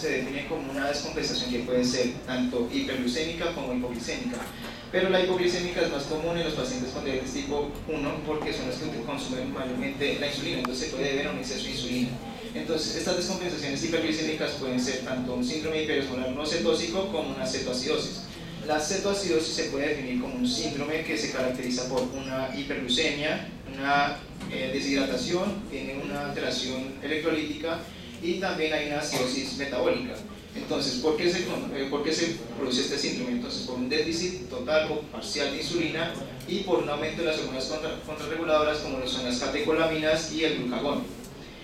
se define como una descompensación que puede ser tanto hiperglucémica como hipoglicémica. Pero la hipoglicémica es más común en los pacientes con diabetes tipo 1 porque son los que consumen mayormente la insulina, entonces se puede deber a un exceso de insulina. Entonces, estas descompensaciones hiperglicémicas pueden ser tanto un síndrome hiperosmolar no cetósico como una cetoacidosis. La cetoacidosis se puede definir como un síndrome que se caracteriza por una hiperglucemia, una deshidratación, tiene una alteración electrolítica y también hay una acidosis metabólica. Entonces, ¿por qué se produce este síndrome? Entonces, por un déficit total o parcial de insulina y por un aumento de las hormonas contrarreguladoras como lo son las catecolaminas y el glucagón.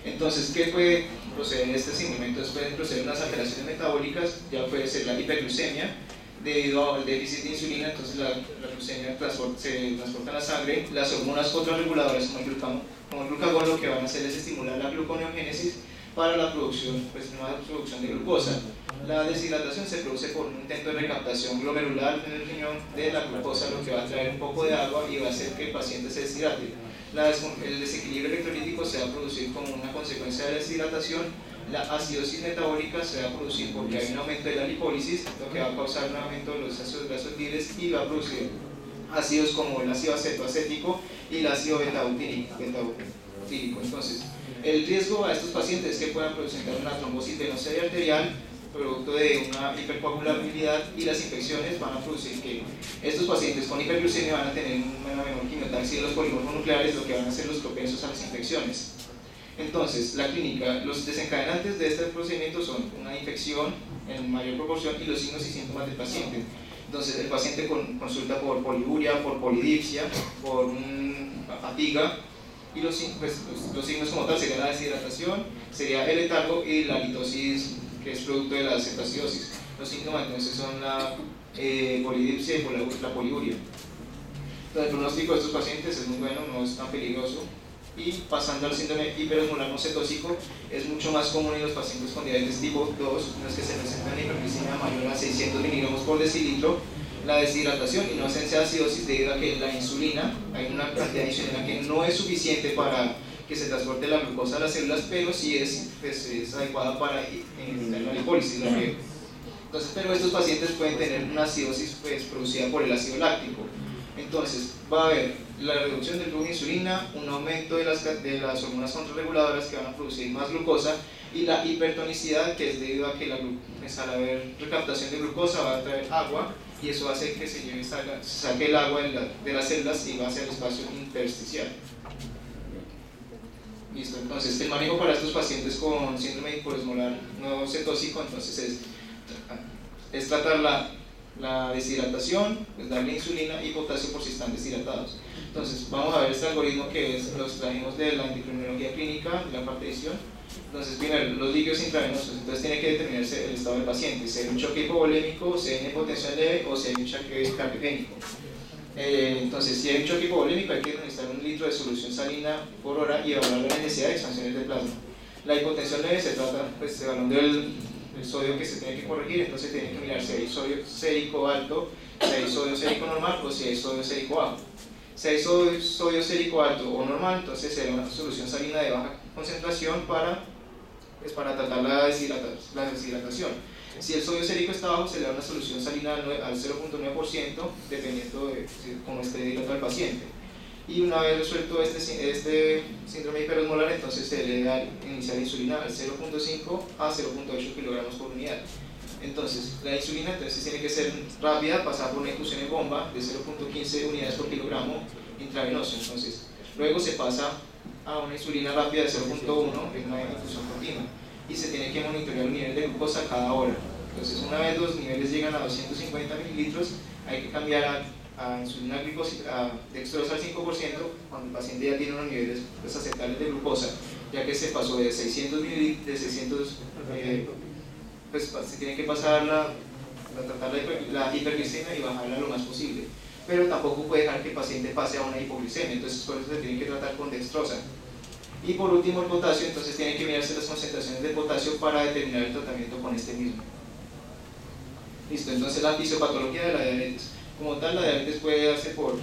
Entonces, ¿qué puede proceder este síndrome? Entonces, pueden proceder unas alteraciones metabólicas, ya puede ser la hiperglucemia, debido al déficit de insulina, entonces la glucemia se transporta a la sangre, las hormonas contrarreguladoras como el glucagón lo que van a hacer es estimular la gluconeogénesis para la producción, nueva producción de glucosa. La deshidratación se produce por un intento de recaptación glomerular en el riñón de la glucosa, lo que va a traer un poco de agua y va a hacer que el paciente se deshidrate. El desequilibrio electrolítico se va a producir como una consecuencia de la deshidratación. La acidosis metabólica se va a producir porque hay un aumento de la lipólisis, lo que va a causar un aumento de los ácidos grasos libres y va a producir ácidos como el ácido acetoacético y el ácido betabutírico. Entonces, el riesgo a estos pacientes es que puedan presentar una trombosis venosa y arterial producto de una hipercoagulabilidad, y las infecciones van a producir que estos pacientes con hiperglucemia van a tener una menor quimiotaxia de los polimorfonucleares, lo que van a ser los propensos a las infecciones. Entonces, la clínica, los desencadenantes de este procedimiento son una infección en mayor proporción y los signos y síntomas del paciente. Entonces, el paciente consulta por poliuria, por polidipsia, por fatiga, y los signos como tal serían la deshidratación, sería el letargo y la litosis, que es producto de la cetoacidosis. Los síntomas entonces son la polidipsia y la poliuria. Entonces, el pronóstico de estos pacientes es muy bueno, no es tan peligroso. Y pasando al síndrome hiperosmolar no cetósico, es mucho más común en los pacientes con diabetes tipo 2, en los que se presenta una hiperglicemia mayor a 600 miligramos por decilitro, la deshidratación y no ausencia de acidosis debido a que la insulina, hay una cantidad de insulina que no es suficiente para que se transporte la glucosa a las células, pero sí es adecuada para eliminar la lipólisis. Entonces, pero estos pacientes pueden tener una acidosis producida por el ácido láctico. Entonces, va a haber la reducción del flujo de insulina, un aumento de las hormonas contrarreguladoras que van a producir más glucosa, y la hipertonicidad, que es debido a que al haber recaptación de glucosa va a traer agua, y eso hace que se saque el agua de las células y va hacia el espacio intersticial. Listo, entonces el manejo para estos pacientes con síndrome hiperosmolar no cetósico, entonces es tratar la deshidratación, pues darle insulina y potasio por si están deshidratados. Entonces vamos a ver este algoritmo que los trajimos de la endocrinología clínica, de la parte de edición. Entonces, primero, los líquidos intravenosos, entonces tiene que determinarse el estado del paciente, si hay un choque hipovolémico, si hay una hipotensión leve o si hay un choque cardiogénico. Entonces, si hay un choque hipovolémico, hay que administrar 1 litro de solución salina por hora y evaluar la necesidad de expansiones de plasma. La hipotensión leve se trata, pues, evaluando el sodio que se tiene que corregir, entonces tiene que mirar si hay sodio sérico alto, si hay sodio sérico normal o si hay sodio sérico bajo. Si hay sodio sérico alto o normal, entonces será una solución salina de baja concentración para tratar la deshidratación. Si el sodio sérico está bajo, se le da una solución salina al 0.9%, dependiendo de cómo esté hidratado el paciente. Y una vez resuelto este síndrome hiperosmolar, entonces se le da inicial insulina al 0.5 a 0.8 kilogramos por unidad. Entonces, la insulina entonces tiene que ser rápida, pasar por una infusión en bomba de 0.15 unidades por kilogramo intravenoso. Entonces, luego se pasa a una insulina rápida de 0.1 en una infusión continua y se tiene que monitorear el nivel de glucosa cada hora. Entonces, una vez los niveles llegan a 250 mililitros, hay que cambiar a insulina dextrosa al 5% cuando el paciente ya tiene unos niveles aceptables de glucosa, ya que se pasó de 600 pues se tiene que pasar tratar la hiperglicemia y bajarla lo más posible, pero tampoco puede dejar que el paciente pase a una hipoglicemia, entonces por eso se tiene que tratar con dextrosa. Y por último el potasio, entonces tienen que mirarse las concentraciones de potasio para determinar el tratamiento con este mismo. Listo, entonces la fisiopatología de la diabetes. Como tal, la diabetes puede darse por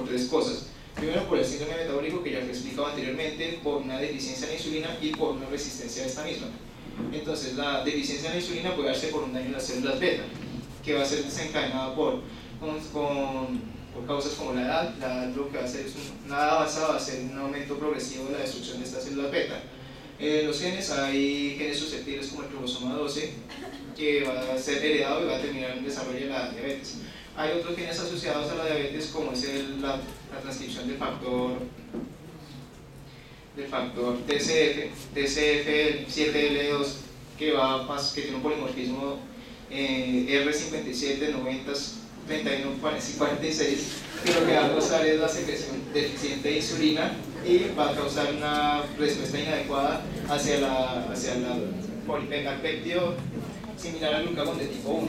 3 cosas. Primero, por el síndrome metabólico que ya he explicado anteriormente, por una deficiencia de insulina y por una resistencia a esta misma. Entonces, la deficiencia en la insulina puede darse por un daño en las células beta, que va a ser desencadenado por causas como la edad. La edad lo que va a hacer es una edad avanzada, va a ser un aumento progresivo de la destrucción de estas células beta. Los genes, hay genes susceptibles como el cromosoma 12, que va a ser heredado y va a terminar en desarrollo de la diabetes. Hay otros genes asociados a la diabetes, como es la transcripción del factor TCF7L2, que tiene un polimorfismo R57, 90, 31, 46, que lo que va a causar es la secreción deficiente de insulina y va a causar una respuesta inadecuada hacia el polipeptídeo similar al glucagón de tipo 1.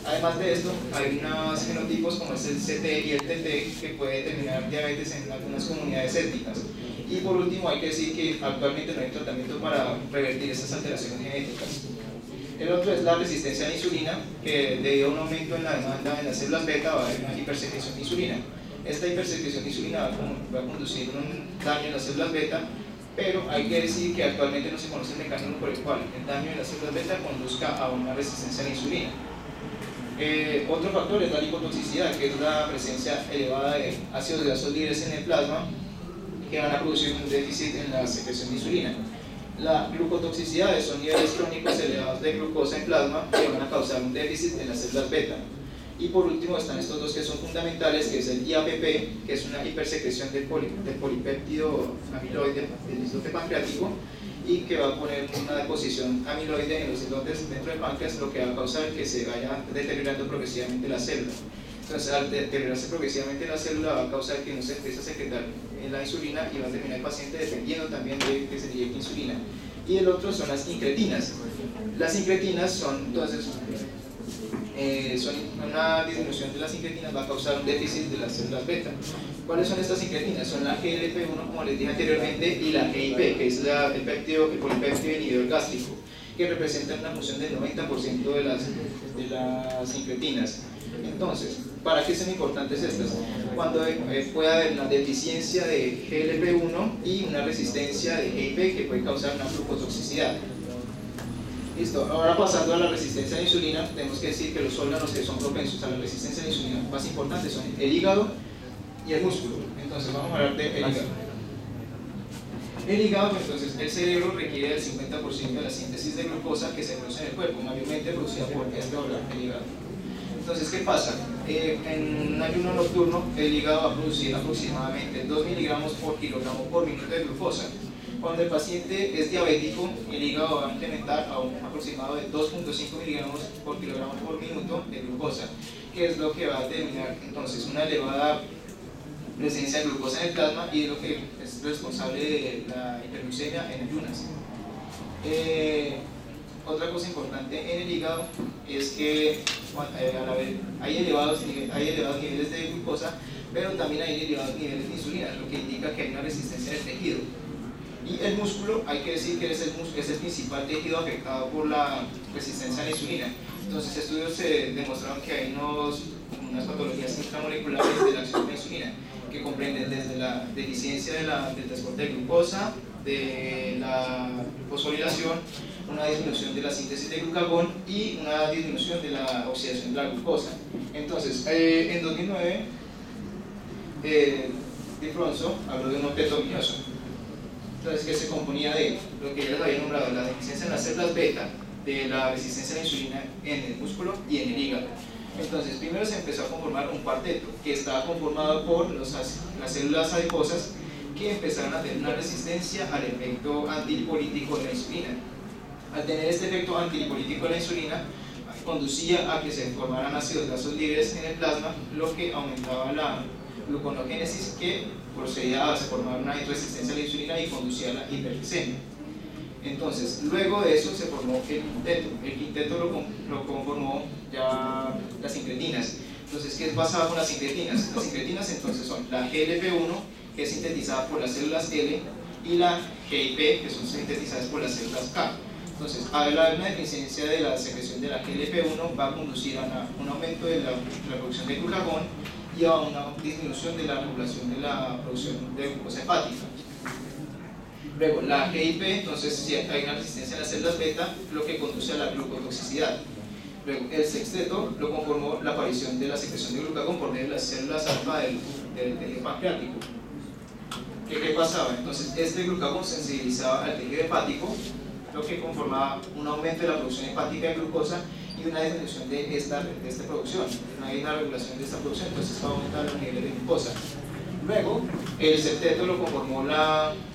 Además de esto, hay unos fenotipos como es el CT y el TT que puede determinar diabetes en algunas comunidades étnicas. Y por último, hay que decir que actualmente no hay tratamiento para revertir estas alteraciones genéticas. El otro es la resistencia a la insulina, que debido a un aumento en la demanda en las células beta va a haber una hipersecreción de insulina. Esta hipersecreción de insulina va a conducir a un daño en las células beta, pero hay que decir que actualmente no se conoce el mecanismo por el cual el daño en las células beta conduzca a una resistencia a la insulina. Otro factor es la lipotoxicidad, que es la presencia elevada de ácidos grasos libres en el plasma, que van a producir un déficit en la secreción de insulina. La glucotoxicidad son niveles crónicos elevados de glucosa en plasma que van a causar un déficit en las células beta. Y por último están estos dos que son fundamentales, que es el IAPP, que es una hipersecreción del polipéptido amiloide del islote pancreático, y que va a poner una deposición amiloide en los islotes dentro del páncreas, lo que va a causar que se vaya deteriorando progresivamente la célula. Entonces, al deteriorarse progresivamente la célula, va a causar que no se empiece a secretar la insulina y va a terminar el paciente dependiendo también de que se le inyecte insulina. Y el otro son las incretinas. Las incretinas son, entonces, una disminución de las incretinas va a causar un déficit de las células beta. ¿Cuáles son estas incretinas? Son la GLP-1, como les dije anteriormente, y la GIP, que es el polipéptido inhibidor gástrico, que representan una función del 90% de las incretinas. Entonces, ¿para qué son importantes estas? Cuando puede haber una deficiencia de GLP-1 y una resistencia de GIP que puede causar una glucotoxicidad. Listo, ahora pasando a la resistencia a la insulina, tenemos que decir que los órganos que son propensos a la resistencia a la insulina más importantes son el hígado y el músculo. Entonces vamos a hablar del hígado. El hígado, entonces, el cerebro requiere del 50% de la síntesis de glucosa que se produce en el cuerpo, mayormente producida por este órgano, el hígado. Entonces, ¿qué pasa? En un ayuno nocturno, el hígado va a producir aproximadamente 2 miligramos por kilogramo por minuto de glucosa. Cuando el paciente es diabético, el hígado va a incrementar a un aproximado de 2.5 miligramos por kilogramo por minuto de glucosa, que es lo que va a determinar entonces una elevada presencia de glucosa en el plasma y es lo que es responsable de la hiperglucemia en ayunas. Otra cosa importante en el hígado es que hay elevados niveles de glucosa, pero también hay elevados niveles de insulina, lo que indica que hay una resistencia del tejido. Y el músculo, hay que decir que es el principal tejido afectado por la resistencia a la insulina. Entonces, estudios demostraron que hay unas patologías intramoleculares de la acción de la insulina, que comprenden desde la deficiencia del transporte de glucosa, de la fosforilación, una disminución de la síntesis de glucagón y una disminución de la oxidación de la glucosa. Entonces, en 2009, Di Fronzo habló de un objeto ominoso. Entonces, que se componía de lo que ya les había nombrado, la deficiencia en las células beta, de la resistencia a la insulina en el músculo y en el hígado. Entonces, primero se empezó a conformar un cuarteto que estaba conformado por las células adiposas que empezaron a tener una resistencia al efecto antilipolítico de la insulina. Al tener este efecto antilipolítico de la insulina, conducía a que se formaran ácidos grasos libres en el plasma, lo que aumentaba la gluconogénesis, que procedía a formar una resistencia a la insulina y conducía a la hiperglicemia. Entonces, luego de eso se formó el quinteto. El quinteto lo conformó ya las incretinas. Entonces, ¿qué pasaba con las incretinas? Las incretinas entonces son la GLP-1, que es sintetizada por las células L, y la GIP, que son sintetizadas por las células K. Entonces, al haber una deficiencia de la secreción de la GLP-1 va a conducir a un aumento de la producción de glucagón y a una disminución de la regulación de la producción de glucosa hepática. Luego, la GIP, entonces si hay una resistencia en las células beta, lo que conduce a la glucotoxicidad. Luego, el sexteto lo conformó la aparición de la secreción de glucagón por medio de las células alfa del tejido pancreático. ¿Qué pasaba? Entonces, este glucagón sensibilizaba al tejido hepático, lo que conformaba un aumento de la producción hepática de glucosa y una disminución de esta producción. No hay una regulación de esta producción, entonces va a aumentar los niveles de glucosa. Luego, el septeto lo conformó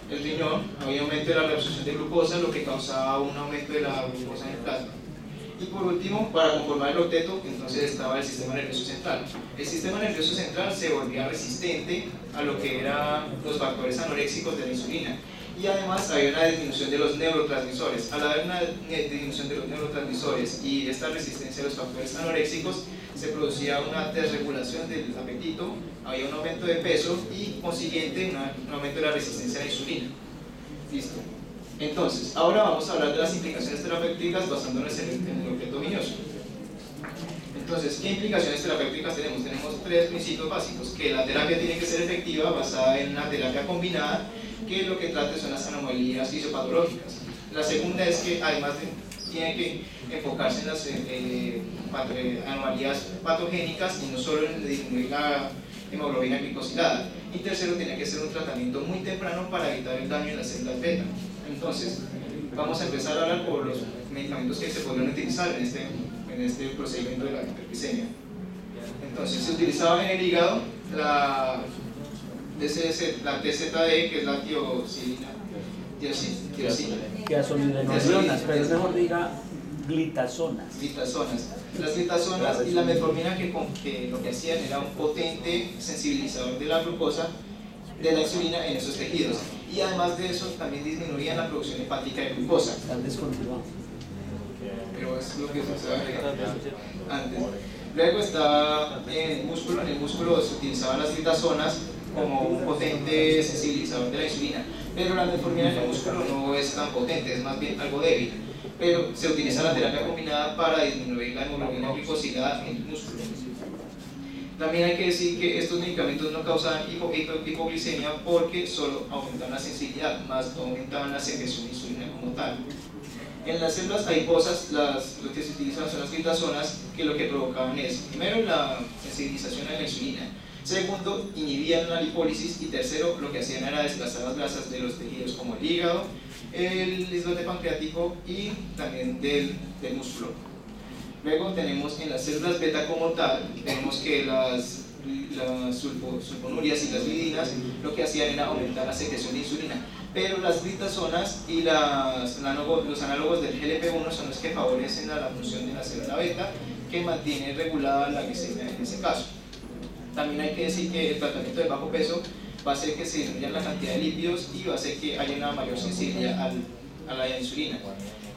el riñón, había aumento de la reabsorción de glucosa, lo que causaba un aumento de la glucosa en el plasma. Y por último, para conformar el octeto, entonces estaba el sistema nervioso central. El sistema nervioso central se volvía resistente a lo que eran los factores anoréxicos de la insulina. Y además había una disminución de los neurotransmisores. Al haber una disminución de los neurotransmisores y esta resistencia a los factores anoréxicos, se producía una desregulación del apetito, había un aumento de peso y, consiguiente, un aumento de la resistencia a la insulina. Listo. Entonces, ahora vamos a hablar de las implicaciones terapéuticas basándonos en el objeto venoso. Entonces, ¿qué implicaciones terapéuticas tenemos? Tenemos tres principios básicos: que la terapia tiene que ser efectiva, basada en una terapia combinada, que lo que trate son las anomalías fisiopatológicas. La segunda es que además tiene que enfocarse en las anomalías patogénicas y no solo en disminuir la hemoglobina glicosilada. Y tercero, tiene que ser un tratamiento muy temprano para evitar el daño en las células beta. Entonces, vamos a empezar a hablar por los medicamentos que se podrían utilizar en este procedimiento de la hiperglicemia. Entonces, se utilizaba en el hígado la TZD, que es la tiosina. Tiazolidinolionas, pero es mejor diga glitazonas. Las glitazonas y la metformina, que lo que hacían era un potente sensibilizador de la glucosa, de la insulina en esos tejidos. Y además de eso, también disminuían la producción hepática de glucosa. Están descontinuados. Pero es lo que se va a agregar antes. Luego está en el músculo se utilizaban las glitazonas como un potente sensibilizador de la insulina, pero la metformina en el músculo no es tan potente, es más bien algo débil, pero se utiliza la terapia combinada para disminuir la hemoglobina glicosilada en el músculo. También hay que decir que estos medicamentos no causaban hipoglicemia porque solo aumentaban la sensibilidad, más no aumentaban la secreción de insulina como tal. En las células adiposas, lo que se utilizan son las glitazonas, que lo que provocaban es, primero, la sensibilización a la insulina, segundo, inhibían la lipólisis, y tercero, lo que hacían era desplazar las grasas de los tejidos como el hígado, el islote pancreático y también del músculo. Luego tenemos en las células beta como tal, tenemos que las sulfonurias y las lidinas lo que hacían era aumentar la secreción de insulina, pero las glitazonas y los análogos del GLP-1 son los que favorecen a la función de la célula beta, que mantiene regulada la glicemia en ese caso. También hay que decir que el tratamiento de bajo peso va a hacer que se disminuya la cantidad de lípidos y va a hacer que haya una mayor sensibilidad a la insulina.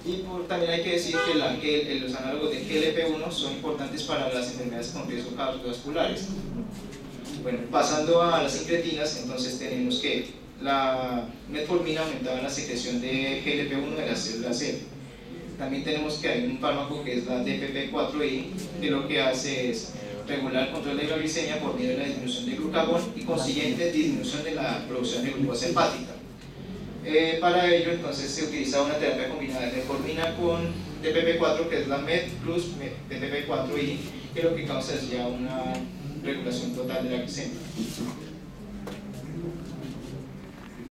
Y también hay que decir que los análogos del GLP-1 son importantes para las enfermedades con riesgo cardiovasculares. Bueno, pasando a las incretinas, entonces tenemos que la metformina aumentaba la secreción de GLP-1 de la célula C. También tenemos que hay un fármaco que es la DPP-4I, que lo que hace es regular el control de la glicemia por medio de la disminución de glucagón y consiguiente disminución de la producción de glucosa hepática. Para ello, entonces, se utilizaba una terapia combinada de metformina con DPP-4, que es la MET plus DPP-4I, que lo que causa es ya una regulación total de la glicemia.